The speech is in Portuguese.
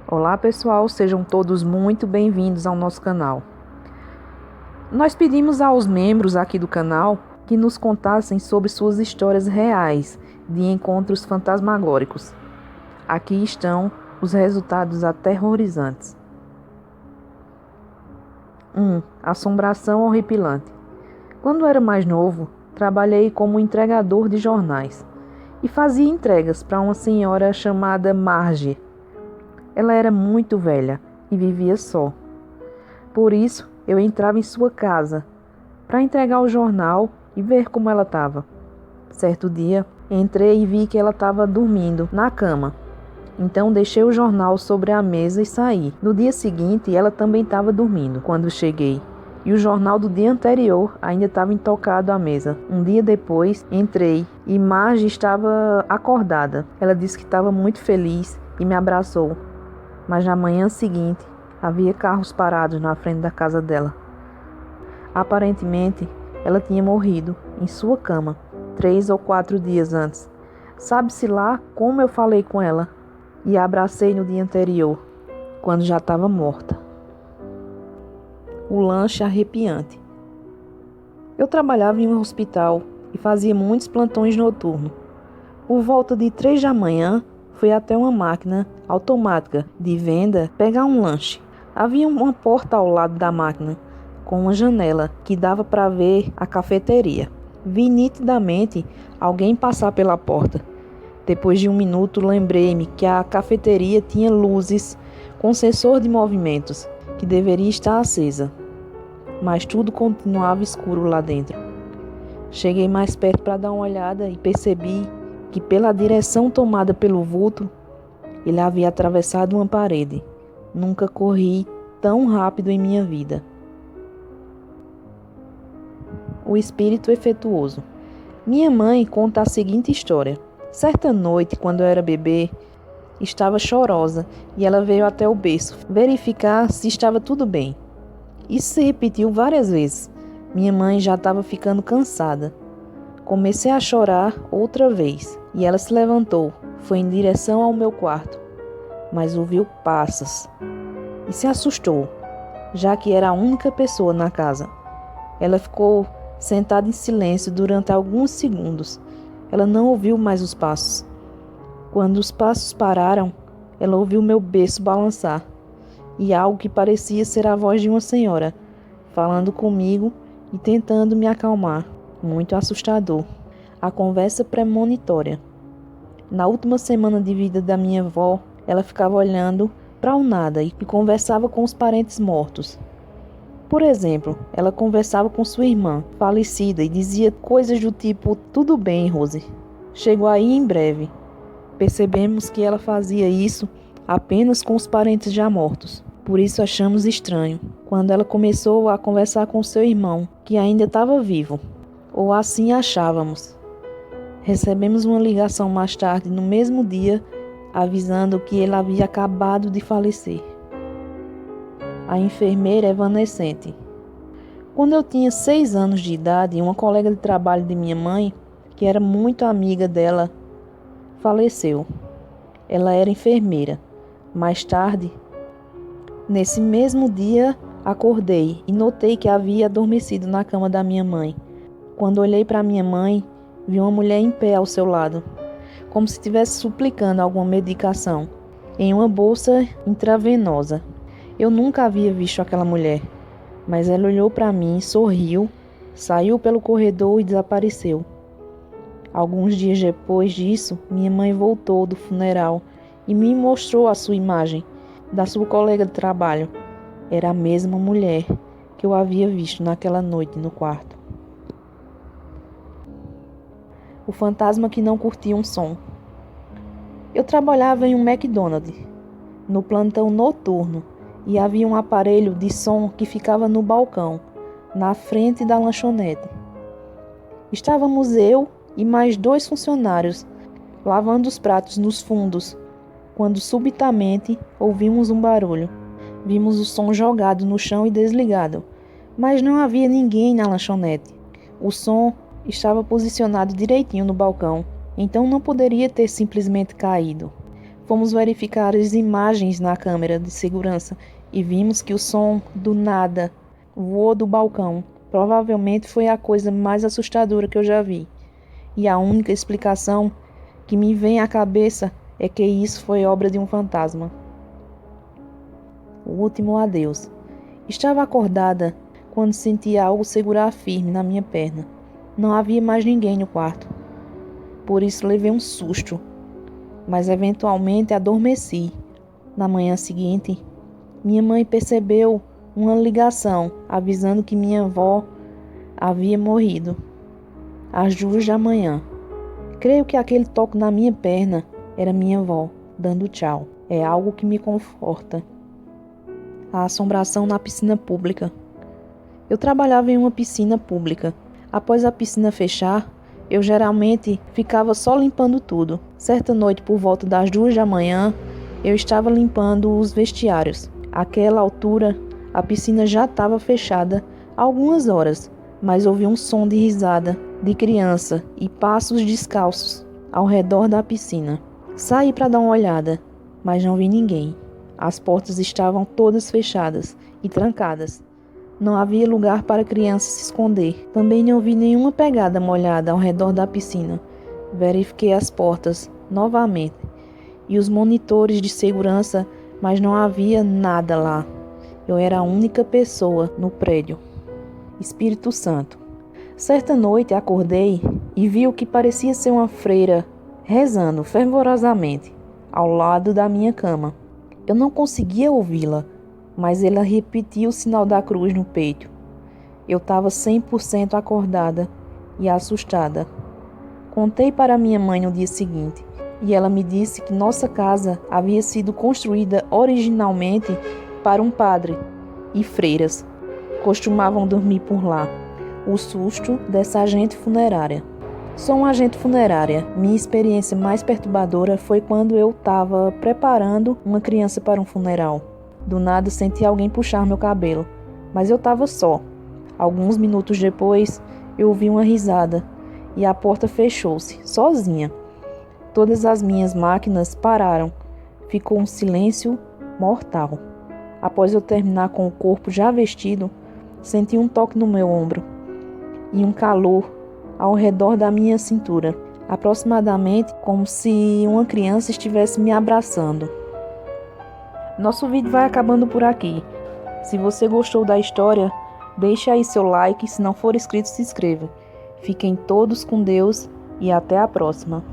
Olá pessoal, sejam todos muito bem-vindos ao nosso canal. Nós pedimos aos membros aqui do canal que nos contassem sobre suas histórias reais de encontros fantasmagóricos. Aqui estão os resultados aterrorizantes. 1. Assombração horripilante. Quando era mais novo, trabalhei como entregador de jornais e fazia entregas para uma senhora chamada Marge. Ela era muito velha e vivia só. Por isso, eu entrava em sua casa para entregar o jornal e ver como ela estava. Certo dia, entrei e vi que ela estava dormindo na cama. Então, deixei o jornal sobre a mesa e saí. No dia seguinte, ela também estava dormindo quando cheguei. E o jornal do dia anterior ainda estava intocado à mesa. Um dia depois, entrei e Marge estava acordada. Ela disse que estava muito feliz e me abraçou. Mas na manhã seguinte, havia carros parados na frente da casa dela. Aparentemente, ela tinha morrido em sua cama 3 ou 4 dias antes. Sabe-se lá como eu falei com ela e a abracei no dia anterior, quando já estava morta. O lanche arrepiante. Eu trabalhava em um hospital e fazia muitos plantões noturnos. Por volta de 3 da manhã, fui até uma máquina automática de venda pegar um lanche. Havia uma porta ao lado da máquina, com uma janela que dava para ver a cafeteria. Vi nitidamente alguém passar pela porta. Depois de um minuto, lembrei-me que a cafeteria tinha luzes com sensor de movimentos, que deveria estar acesa. Mas tudo continuava escuro lá dentro. Cheguei mais perto para dar uma olhada e percebi que pela direção tomada pelo vulto, ele havia atravessado uma parede. Nunca corri tão rápido em minha vida. O espírito efetuoso. Minha mãe conta a seguinte história. Certa noite, quando eu era bebê, estava chorosa e ela veio até o berço verificar se estava tudo bem. Isso se repetiu várias vezes. Minha mãe já estava ficando cansada. Comecei a chorar outra vez e ela se levantou, foi em direção ao meu quarto, mas ouviu passos e se assustou, já que era a única pessoa na casa. Ela ficou sentada em silêncio durante alguns segundos. Ela não ouviu mais os passos. Quando os passos pararam, ela ouviu meu berço balançar e algo que parecia ser a voz de uma senhora, falando comigo e tentando me acalmar. Muito assustador. A conversa premonitória. Na última semana de vida da minha avó, ela ficava olhando para o nada e conversava com os parentes mortos. Por exemplo, ela conversava com sua irmã, falecida, e dizia coisas do tipo: "Tudo bem, Rose. Chego aí em breve." Percebemos que ela fazia isso apenas com os parentes já mortos. Por isso achamos estranho quando ela começou a conversar com seu irmão, que ainda estava vivo. Ou assim achávamos. Recebemos uma ligação mais tarde, no mesmo dia, avisando que ele havia acabado de falecer. A enfermeira evanescente. Quando eu tinha 6 anos de idade, uma colega de trabalho de minha mãe, que era muito amiga dela, faleceu. Ela era enfermeira. Mais tarde, nesse mesmo dia, acordei e notei que havia adormecido na cama da minha mãe. Quando olhei para minha mãe, vi uma mulher em pé ao seu lado, como se estivesse suplicando alguma medicação, em uma bolsa intravenosa. Eu nunca havia visto aquela mulher, mas ela olhou para mim, sorriu, saiu pelo corredor e desapareceu. Alguns dias depois disso, minha mãe voltou do funeral e me mostrou a sua imagem, da sua colega de trabalho. Era a mesma mulher que eu havia visto naquela noite no quarto. O fantasma que não curtia um som. Eu trabalhava em um McDonald's, no plantão noturno, e havia um aparelho de som que ficava no balcão, na frente da lanchonete. Estávamos eu e mais 2 funcionários lavando os pratos nos fundos, quando subitamente ouvimos um barulho. Vimos o som jogado no chão e desligado, mas não havia ninguém na lanchonete. O som estava posicionado direitinho no balcão, então não poderia ter simplesmente caído. Fomos verificar as imagens na câmera de segurança e vimos que o som do nada voou do balcão. Provavelmente foi a coisa mais assustadora que eu já vi. E a única explicação que me vem à cabeça é que isso foi obra de um fantasma. O último adeus. Estava acordada quando senti algo segurar firme na minha perna. Não havia mais ninguém no quarto. Por isso levei um susto, mas eventualmente adormeci. Na manhã seguinte, minha mãe percebeu uma ligação avisando que minha avó havia morrido às 2 da manhã. Creio que aquele toque na minha perna era minha avó dando tchau. É algo que me conforta. A assombração na piscina pública. Eu trabalhava em uma piscina pública. Após a piscina fechar, eu geralmente ficava só limpando tudo. Certa noite, por volta das 2 da manhã, eu estava limpando os vestiários. Àquela altura, a piscina já estava fechada há algumas horas, mas ouvi um som de risada de criança e passos descalços ao redor da piscina. Saí para dar uma olhada, mas não vi ninguém. As portas estavam todas fechadas e trancadas. Não havia lugar para criança se esconder. Também não vi nenhuma pegada molhada ao redor da piscina. Verifiquei as portas novamente e os monitores de segurança, mas não havia nada lá. Eu era a única pessoa no prédio. Espírito Santo. Certa noite acordei e vi o que parecia ser uma freira rezando fervorosamente ao lado da minha cama. Eu não conseguia ouvi-la, mas ela repetia o sinal da cruz no peito. Eu estava 100% acordada e assustada. Contei para minha mãe no dia seguinte e ela me disse que nossa casa havia sido construída originalmente para um padre e freiras costumavam dormir por lá. O susto dessa agente funerária. Sou uma agente funerária. Minha experiência mais perturbadora foi quando eu estava preparando uma criança para um funeral. Do nada senti alguém puxar meu cabelo, mas eu estava só. Alguns minutos depois, eu ouvi uma risada e a porta fechou-se, sozinha. Todas as minhas máquinas pararam. Ficou um silêncio mortal. Após eu terminar com o corpo já vestido, senti um toque no meu ombro e um calor ao redor da minha cintura, aproximadamente como se uma criança estivesse me abraçando. Nosso vídeo vai acabando por aqui. Se você gostou da história, deixe aí seu like, se não for inscrito, se inscreva. Fiquem todos com Deus e até a próxima.